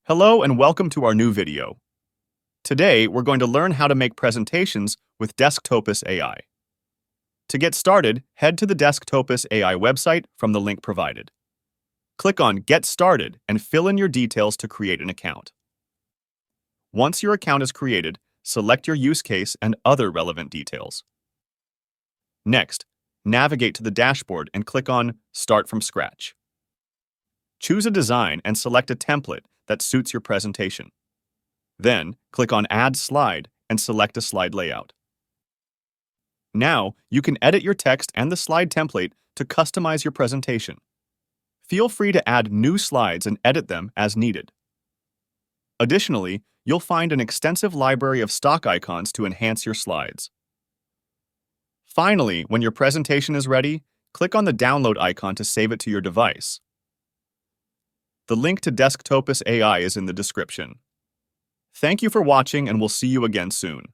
Hello and welcome to our new video. Today, we're going to learn how to make presentations with Decktopus AI. To get started, head to the Decktopus AI website from the link provided. Click on Get Started and fill in your details to create an account. Once your account is created, select your use case and other relevant details. Next, navigate to the dashboard and click on Start from Scratch. Choose a design and select a template that suits your presentation. Then, click on Add Slide and select a slide layout. Now, you can edit your text and the slide template to customize your presentation. Feel free to add new slides and edit them as needed. Additionally, you'll find an extensive library of stock icons to enhance your slides. Finally, when your presentation is ready, click on the download icon to save it to your device. The link to Decktopus AI is in the description. Thank you for watching, and we'll see you again soon.